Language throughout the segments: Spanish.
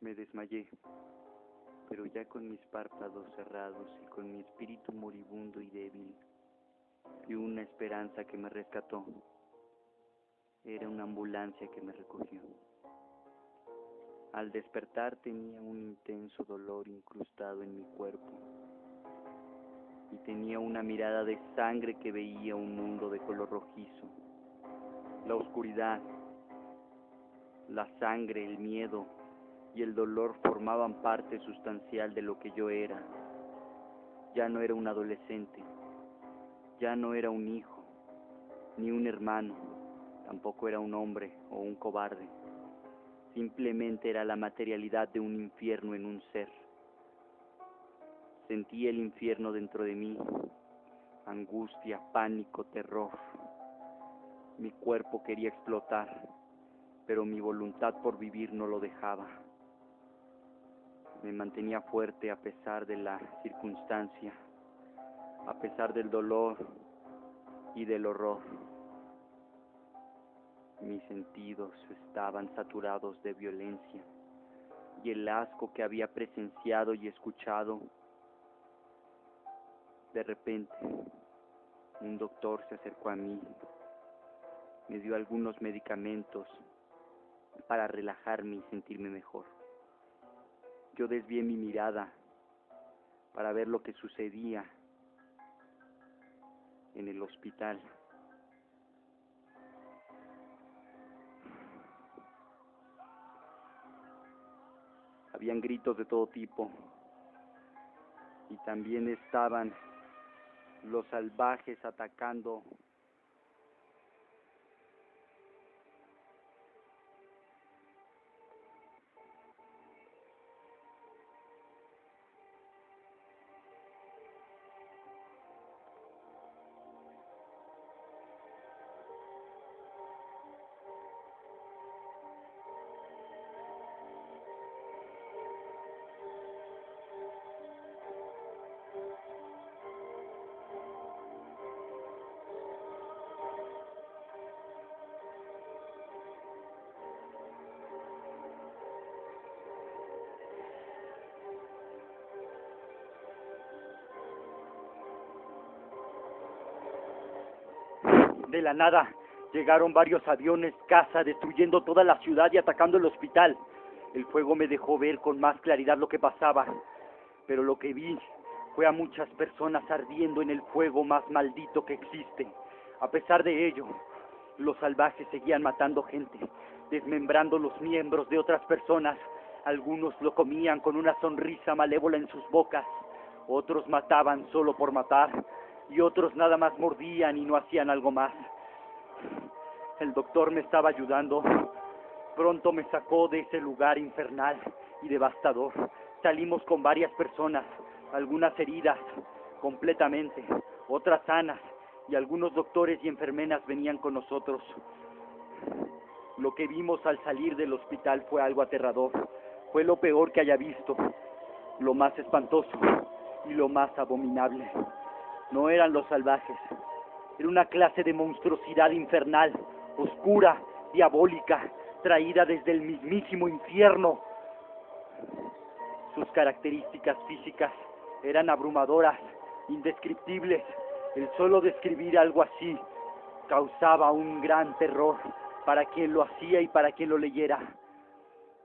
Me desmayé, pero ya con mis párpados cerrados y con mi espíritu moribundo y débil, vi una esperanza que me rescató. Era una ambulancia que me recogió. Al despertar tenía un intenso dolor incrustado en mi cuerpo y tenía una mirada de sangre que veía un mundo de color rojizo. La oscuridad, la sangre, el miedo y el dolor formaban parte sustancial de lo que yo era. Ya no era un adolescente, ya no era un hijo, ni un hermano, tampoco era un hombre o un cobarde. Simplemente era la materialidad de un infierno en un ser. Sentí el infierno dentro de mí, angustia, pánico, terror. Mi cuerpo quería explotar, pero mi voluntad por vivir no lo dejaba. Me mantenía fuerte a pesar de la circunstancia, a pesar del dolor y del horror. Mis sentidos estaban saturados de violencia y el asco que había presenciado y escuchado. De repente, un doctor se acercó a mí, me dio algunos medicamentos para relajarme y sentirme mejor. Yo desvié mi mirada para ver lo que sucedía en el hospital. Habían gritos de todo tipo y también estaban los salvajes atacando . De la nada llegaron varios aviones caza destruyendo toda la ciudad y atacando el hospital. El fuego me dejó ver con más claridad lo que pasaba, pero lo que vi fue a muchas personas ardiendo en el fuego más maldito que existe. A pesar de ello, los salvajes seguían matando gente, desmembrando los miembros de otras personas. Algunos lo comían con una sonrisa malévola en sus bocas, otros mataban solo por matar, y otros nada más mordían y no hacían algo más. El doctor me estaba ayudando. Pronto me sacó de ese lugar infernal y devastador. Salimos con varias personas, algunas heridas completamente, otras sanas, y algunos doctores y enfermeras venían con nosotros. Lo que vimos al salir del hospital fue algo aterrador. Fue lo peor que haya visto, lo más espantoso y lo más abominable. No eran los salvajes, era una clase de monstruosidad infernal, oscura, diabólica, traída desde el mismísimo infierno. Sus características físicas eran abrumadoras, indescriptibles. El solo describir algo así causaba un gran terror para quien lo hacía y para quien lo leyera.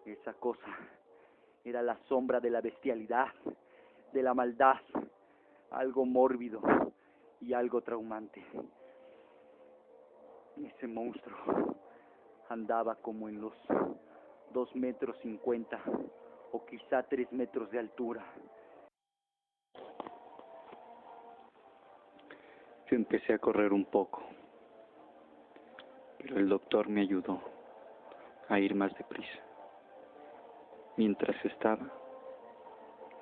Esa cosa era la sombra de la bestialidad, de la maldad, algo mórbido y algo traumante. Ese monstruo andaba como en los 2,50 m o quizá 3 metros de altura. Yo empecé a correr un poco, pero el doctor me ayudó a ir más deprisa. Mientras estaba,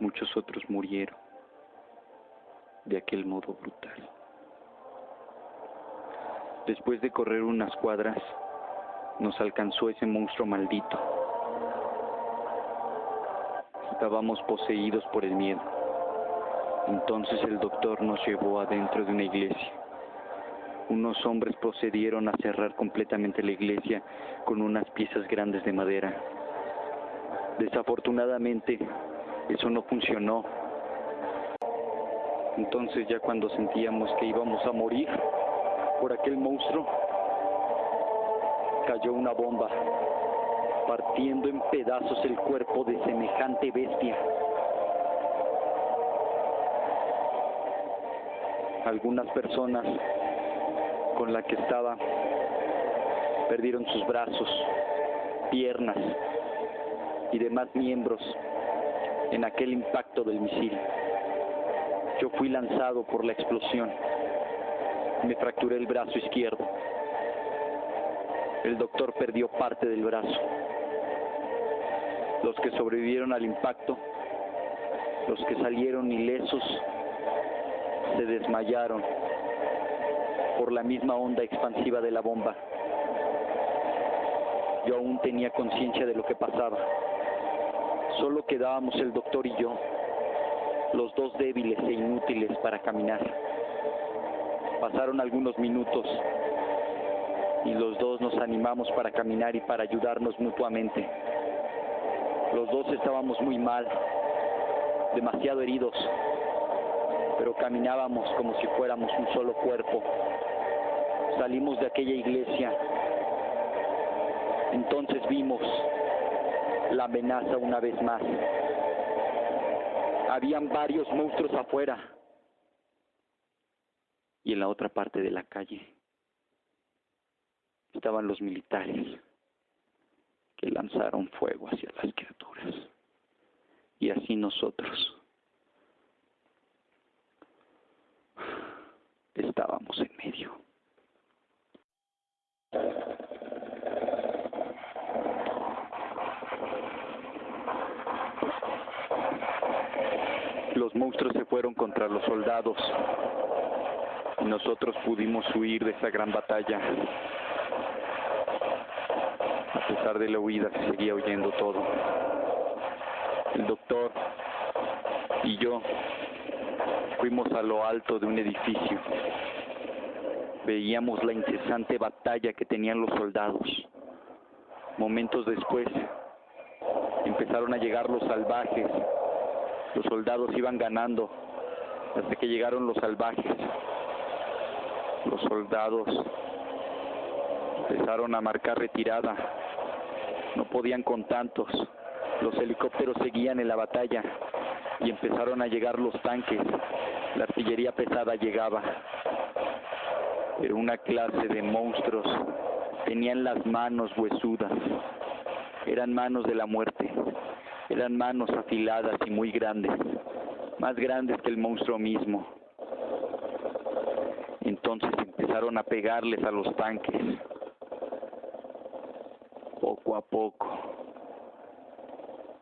muchos otros murieron de aquel modo brutal. Después de correr unas cuadras, nos alcanzó ese monstruo maldito. Estábamos poseídos por el miedo. Entonces el doctor nos llevó adentro de una iglesia. Unos hombres procedieron a cerrar completamente la iglesia con unas piezas grandes de madera. Desafortunadamente, eso no funcionó. Entonces, ya cuando sentíamos que íbamos a morir por aquel monstruo, cayó una bomba, partiendo en pedazos el cuerpo de semejante bestia. Algunas personas con las que estaba perdieron sus brazos, piernas y demás miembros en aquel impacto del misil. Yo fui lanzado por la explosión. Me fracturé el brazo izquierdo. El doctor perdió parte del brazo. Los que sobrevivieron al impacto, los que salieron ilesos, se desmayaron por la misma onda expansiva de la bomba. Yo aún tenía conciencia de lo que pasaba. Solo quedábamos el doctor y yo, los dos débiles e inútiles para caminar. Pasaron algunos minutos y los dos nos animamos para caminar y para ayudarnos mutuamente. Los dos estábamos muy mal, demasiado heridos, pero caminábamos como si fuéramos un solo cuerpo. Salimos de aquella iglesia. Entonces vimos la amenaza una vez más. Habían varios monstruos afuera. Y en la otra parte de la calle estaban los militares que lanzaron fuego hacia las criaturas. Y así nosotros estábamos en medio. Los monstruos se fueron contra los soldados y nosotros pudimos huir de esa gran batalla. A pesar de la huida se seguía oyendo todo. El doctor y yo fuimos a lo alto de un edificio. Veíamos la incesante batalla que tenían los soldados. Momentos después empezaron a llegar los salvajes. Los soldados iban ganando hasta que llegaron los salvajes. Los soldados empezaron a marcar retirada. No podían con tantos. Los helicópteros seguían en la batalla y empezaron a llegar los tanques. La artillería pesada llegaba. Pero una clase de monstruos. Tenían las manos huesudas. Eran manos de la muerte. Eran manos afiladas y muy grandes, más grandes que el monstruo mismo. Entonces empezaron a pegarles a los tanques. Poco a poco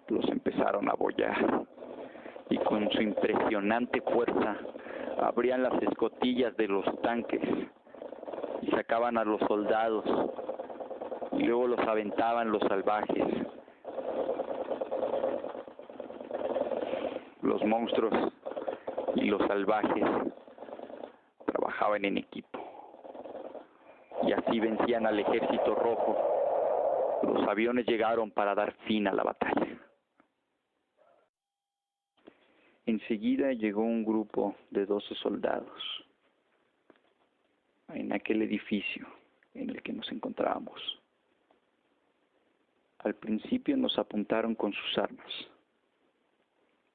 los empezaron a abollar y con su impresionante fuerza abrían las escotillas de los tanques y sacaban a los soldados y luego los aventaban los salvajes. Los monstruos y los salvajes trabajaban en equipo y así vencían al ejército rojo. Los aviones llegaron para dar fin a la batalla. Enseguida llegó un grupo de 12 soldados en aquel edificio en el que nos encontrábamos. Al principio nos apuntaron con sus armas.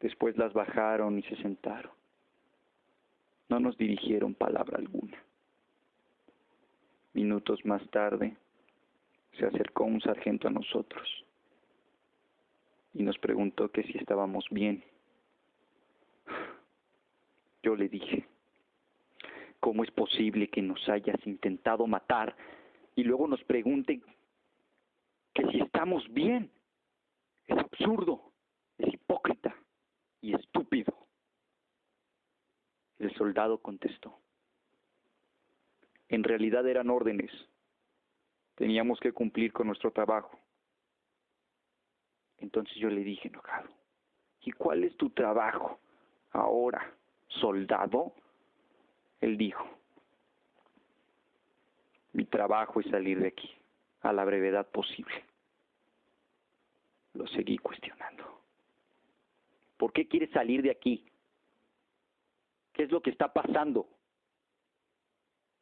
Después las bajaron y se sentaron. No nos dirigieron palabra alguna. Minutos más tarde, se acercó un sargento a nosotros y nos preguntó que si estábamos bien. Yo le dije, ¿cómo es posible que nos hayas intentado matar y luego nos pregunten que si estamos bien? Es absurdo, es hipócrita y estúpido. El soldado contestó, en realidad eran órdenes. Teníamos que cumplir con nuestro trabajo. Entonces yo le dije enojado, ¿y cuál es tu trabajo ahora, soldado? Él dijo, mi trabajo es salir de aquí a la brevedad posible. Lo seguí cuestionando. ¿Por qué quieres salir de aquí? ¿Qué es lo que está pasando?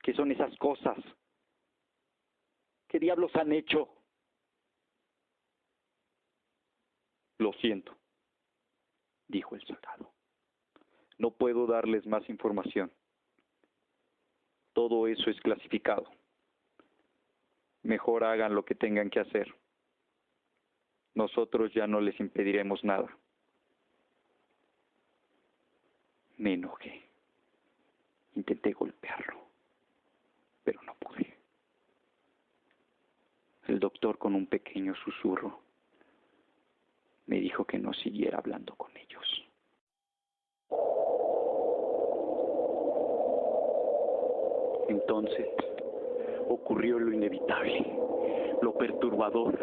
¿Qué son esas cosas? ¿Qué diablos han hecho? Lo siento, dijo el soldado. No puedo darles más información. Todo eso es clasificado. Mejor hagan lo que tengan que hacer. Nosotros ya no les impediremos nada. Me enojé. Intenté golpearlo, pero no pude. El doctor, con un pequeño susurro, me dijo que no siguiera hablando con ellos. Entonces ocurrió lo inevitable, lo perturbador.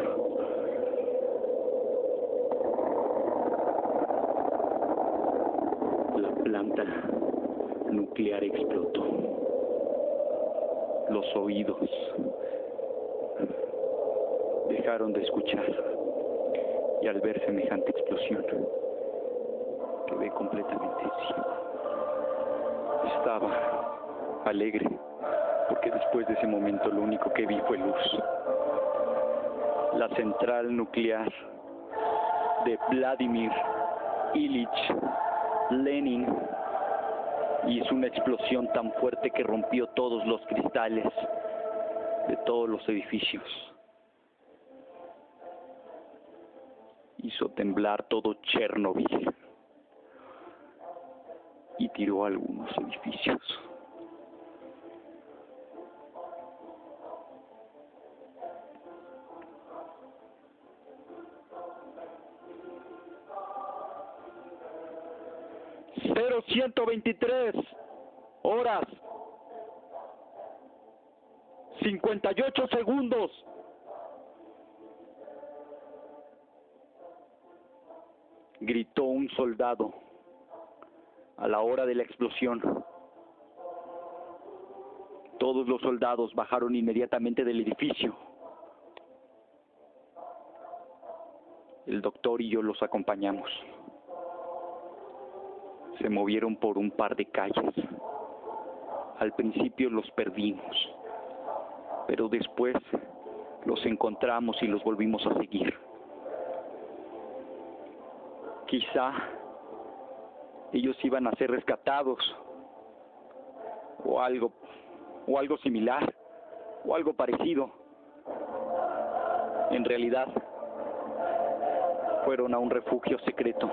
La planta nuclear explotó. Los oídos dejaron de escuchar, y al ver semejante explosión quedé completamente ciego. Estaba alegre porque después de ese momento lo único que vi fue luz. La central nuclear de Vladimir Ilich Lenin hizo una explosión tan fuerte que rompió todos los cristales de todos los edificios. Hizo temblar todo Chernobyl y tiró algunos edificios. Cero 123 horas 58 segundos. Gritó un soldado a la hora de la explosión. Todos los soldados bajaron inmediatamente del edificio. El doctor y yo los acompañamos. Se movieron por un par de calles. Al principio los perdimos, pero después los encontramos y los volvimos a seguir. Quizá ellos iban a ser rescatados, o algo similar, o algo parecido. En realidad, fueron a un refugio secreto,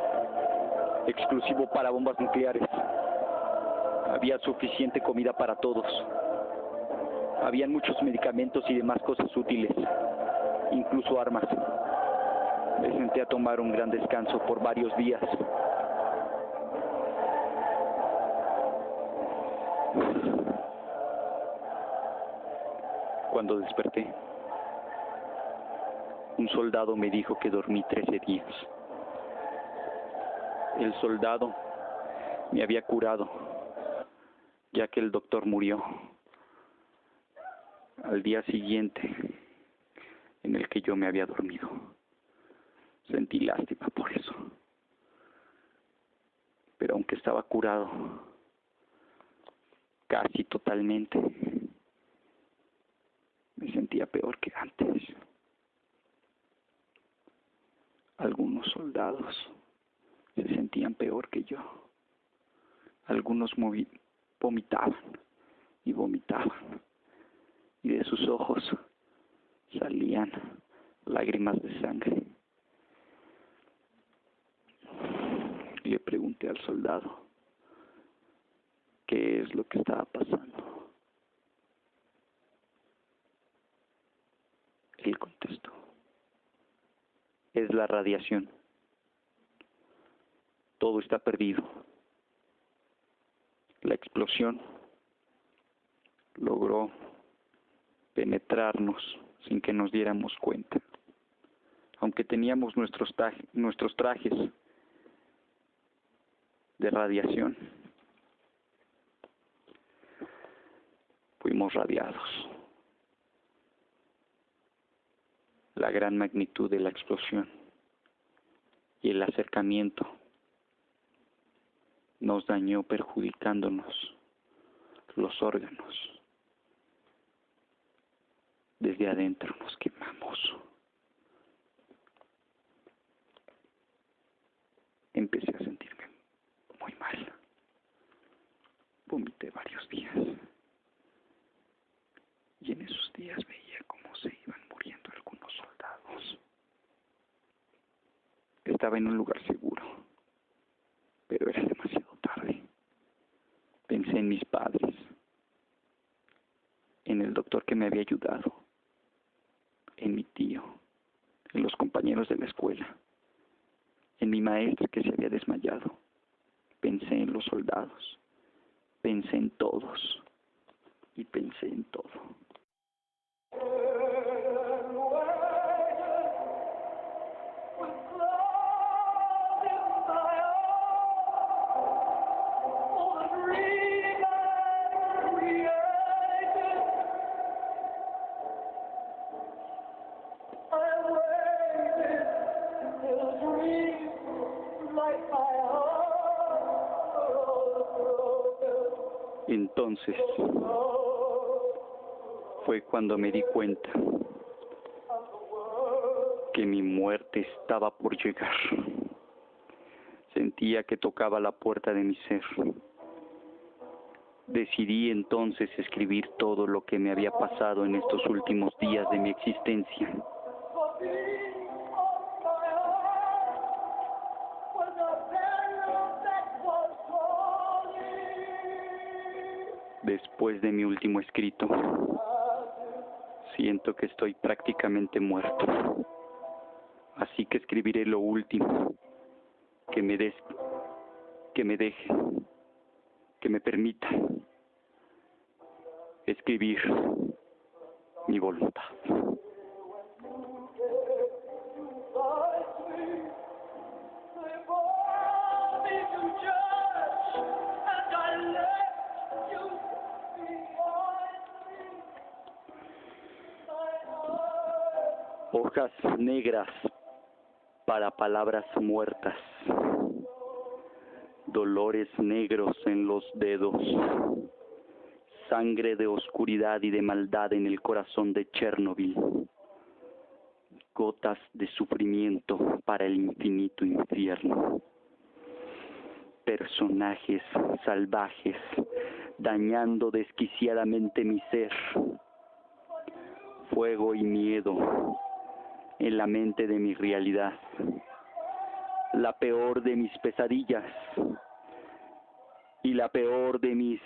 exclusivo para bombas nucleares. Había suficiente comida para todos. Habían muchos medicamentos y demás cosas útiles, incluso armas. Me senté a tomar un gran descanso por varios días. Cuando desperté, un soldado me dijo que dormí 13 días. El soldado me había curado, ya que el doctor murió al día siguiente en el que yo me había dormido. Sentí lástima por eso. Pero aunque estaba curado casi totalmente, me sentía peor que antes. Algunos soldados se sentían peor que yo. Algunos vomitaban y vomitaban, y de sus ojos salían lágrimas de sangre. Le pregunté al soldado qué es lo que estaba pasando. Él contestó: es la radiación. Todo está perdido. La explosión logró penetrarnos sin que nos diéramos cuenta. Aunque teníamos nuestros trajes de radiación, fuimos radiados. La gran magnitud de la explosión y el acercamiento nos dañó perjudicándonos los órganos. Desde adentro nos quemamos. Empecé a sentirme muy mal. Vomité varios días. Y en esos días veía cómo se iban muriendo algunos soldados. Estaba en un lugar seguro, pero era demasiado tarde. Pensé en mis padres, en el doctor que me había ayudado, en mi tío, en los compañeros de la escuela, en mi maestra que se había desmayado. Pensé en los soldados, pensé en todos y pensé en todo. Entonces fue cuando me di cuenta que mi muerte estaba por llegar. Sentía que tocaba la puerta de mi ser. Decidí entonces escribir todo lo que me había pasado en estos últimos días de mi existencia. Después de mi último escrito, siento que estoy prácticamente muerto. Así que escribiré lo último que me deje, que me permita escribir mi voluntad. Hojas negras para palabras muertas, dolores negros en los dedos, sangre de oscuridad y de maldad en el corazón de Chernobyl, gotas de sufrimiento para el infinito infierno, personajes salvajes dañando desquiciadamente mi ser, fuego y miedo en la mente de mi realidad, la peor de mis pesadillas y la peor de mis